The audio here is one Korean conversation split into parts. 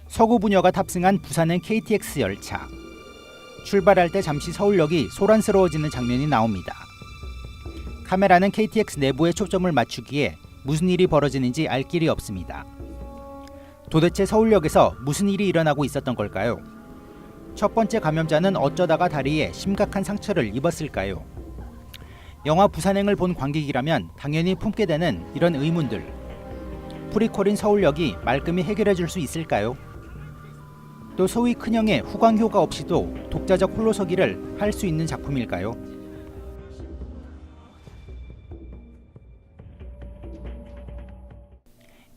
서구 부녀가 탑승한 부산행 KTX 열차. 출발할 때 잠시 서울역이 소란스러워지는 장면이 나옵니다. 카메라는 KTX 내부에 초점을 맞추기에 무슨 일이 벌어지는지 알 길이 없습니다. 도대체 서울역에서 무슨 일이 일어나고 있었던 걸까요? 첫 번째 감염자는 어쩌다가 다리에 심각한 상처를 입었을까요? 영화 부산행을 본 관객이라면 당연히 품게 되는 이런 의문들. 프리퀄인 서울역이 말끔히 해결해 줄 수 있을까요? 또 소위 큰형의 후광 효과 없이도 독자적 홀로서기를 할 수 있는 작품일까요?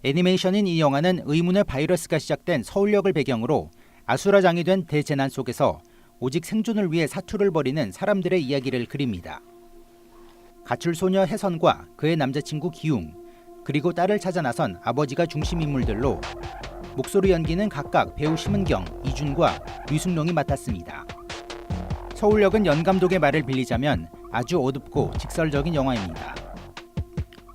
애니메이션인 이 영화는 의문의 바이러스가 시작된 서울역을 배경으로 아수라장이 된 대재난 속에서 오직 생존을 위해 사투를 벌이는 사람들의 이야기를 그립니다. 가출소녀 혜선과 그의 남자친구 기웅, 그리고 딸을 찾아 나선 아버지가 중심 인물들로 목소리 연기는 각각 배우 심은경, 이준과 류승룡이 맡았습니다. 서울역은 연 감독의 말을 빌리자면 아주 어둡고 직설적인 영화입니다.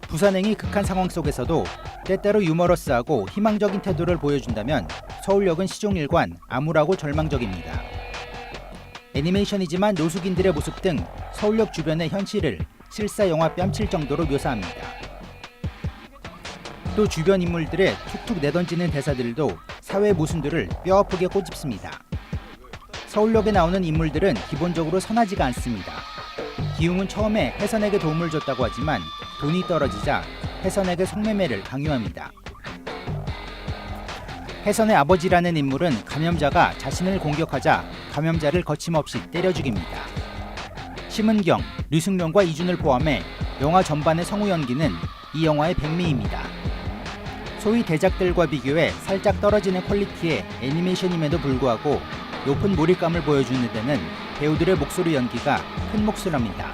부산행이 극한 상황 속에서도 때때로 유머러스하고 희망적인 태도를 보여준다면 서울역은 시종일관 암울하고 절망적입니다. 애니메이션이지만 노숙인들의 모습 등 서울역 주변의 현실을 실사 영화 뺨칠 정도로 묘사합니다. 또 주변 인물들의 툭툭 내던지는 대사들도 사회 모순들을 뼈아프게 꼬집습니다. 서울역에 나오는 인물들은 기본적으로 선하지가 않습니다. 기웅은 처음에 혜선에게 도움을 줬다고 하지만 돈이 떨어지자 혜선에게 성매매를 강요합니다. 혜선의 아버지라는 인물은 감염자가 자신을 공격하자 감염자를 거침없이 때려 죽입니다. 심은경, 류승룡과 이준을 포함해 영화 전반의 성우 연기는 이 영화의 백미입니다. 소위 대작들과 비교해 살짝 떨어지는 퀄리티의 애니메이션임에도 불구하고 높은 몰입감을 보여주는 데는 배우들의 목소리 연기가 큰 몫을 합니다.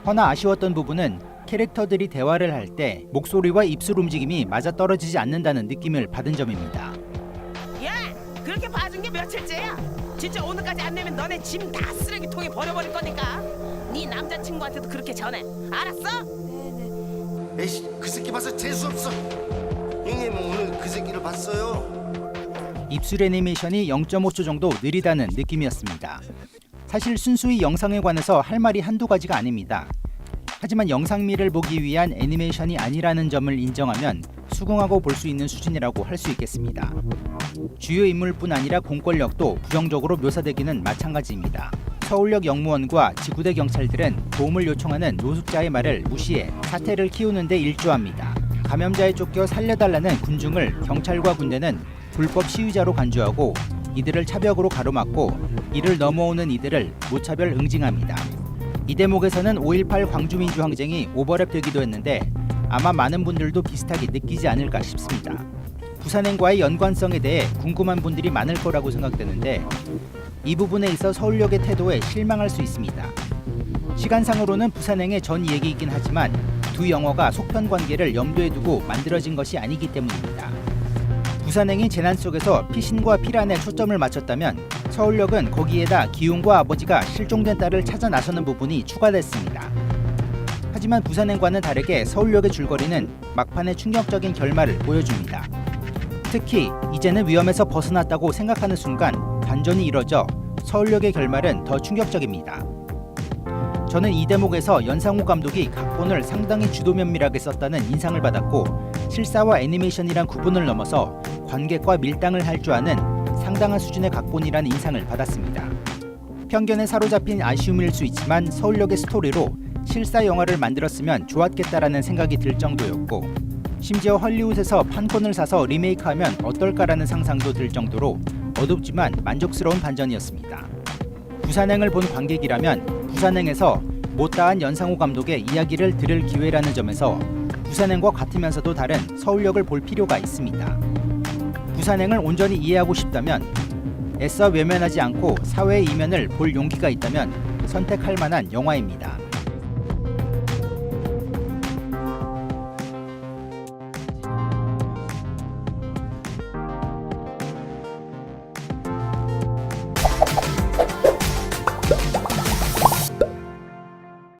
허나 아쉬웠던 부분은 캐릭터들이 대화를 할 때 목소리와 입술 움직임이 맞아떨어지지 않는다는 느낌을 받은 점입니다. 야! 그렇게 봐준 게 며칠째야? 진짜 오늘까지 안 내면 너네 짐 다 쓰레기통에 버려버릴 거니까 네 남자친구한테도 그렇게 전해. 알았어? 에이씨, 그 새끼 봐서 재수없어. 형님 오늘 그 새끼를 봤어요. 입술 애니메이션이 0.5초 정도 느리다는 느낌이었습니다. 사실 순수히 영상에 관해서 할 말이 한두 가지가 아닙니다. 하지만 영상미를 보기 위한 애니메이션이 아니라는 점을 인정하면 수긍하고 볼 수 있는 수준이라고 할 수 있겠습니다. 주요 인물뿐 아니라 공권력도 부정적으로 묘사되기는 마찬가지입니다. 서울역 영무원과 지구대 경찰들은 도움을 요청하는 노숙자의 말을 무시해 사태를 키우는 데 일조합니다. 감염자에 쫓겨 살려달라는 군중을 경찰과 군대는 불법 시위자로 간주하고 이들을 차벽으로 가로막고 이를 넘어오는 이들을 무차별 응징합니다. 이 대목에서는 5.18 광주민주항쟁이 오버랩 되기도 했는데 아마 많은 분들도 비슷하게 느끼지 않을까 싶습니다. 부산행과의 연관성에 대해 궁금한 분들이 많을 거라고 생각되는데 이 부분에 있어 서울역의 태도에 실망할 수 있습니다. 시간상으로는 부산행의 전 얘기이긴 하지만 두 영화가 속편 관계를 염두에 두고 만들어진 것이 아니기 때문입니다. 부산행이 재난 속에서 피신과 피란에 초점을 맞췄다면 서울역은 거기에다 기웅과 아버지가 실종된 딸을 찾아 나서는 부분이 추가됐습니다. 하지만 부산행과는 다르게 서울역의 줄거리는 막판에 충격적인 결말을 보여줍니다. 특히 이제는 위험에서 벗어났다고 생각하는 순간 반전이 이뤄져 서울역의 결말은 더 충격적입니다. 저는 이 대목에서 연상호 감독이 각본을 상당히 주도 면밀하게 썼다는 인상을 받았고 실사와 애니메이션이란 구분을 넘어서 관객과 밀당을 할 줄 아는 상당한 수준의 각본이라는 인상을 받았습니다. 편견에 사로잡힌 아쉬움일 수 있지만 서울역의 스토리로 실사 영화를 만들었으면 좋았겠다라는 생각이 들 정도였고 심지어 헐리우드에서 판권을 사서 리메이크하면 어떨까라는 상상도 들 정도로 어둡지만 만족스러운 반전이었습니다. 부산행을 본 관객이라면 부산행에서 못다한 연상호 감독의 이야기를 들을 기회라는 점에서 부산행과 같으면서도 다른 서울역을 볼 필요가 있습니다. 부산행을 온전히 이해하고 싶다면 애써 외면하지 않고 사회의 이면을 볼 용기가 있다면 선택할 만한 영화입니다.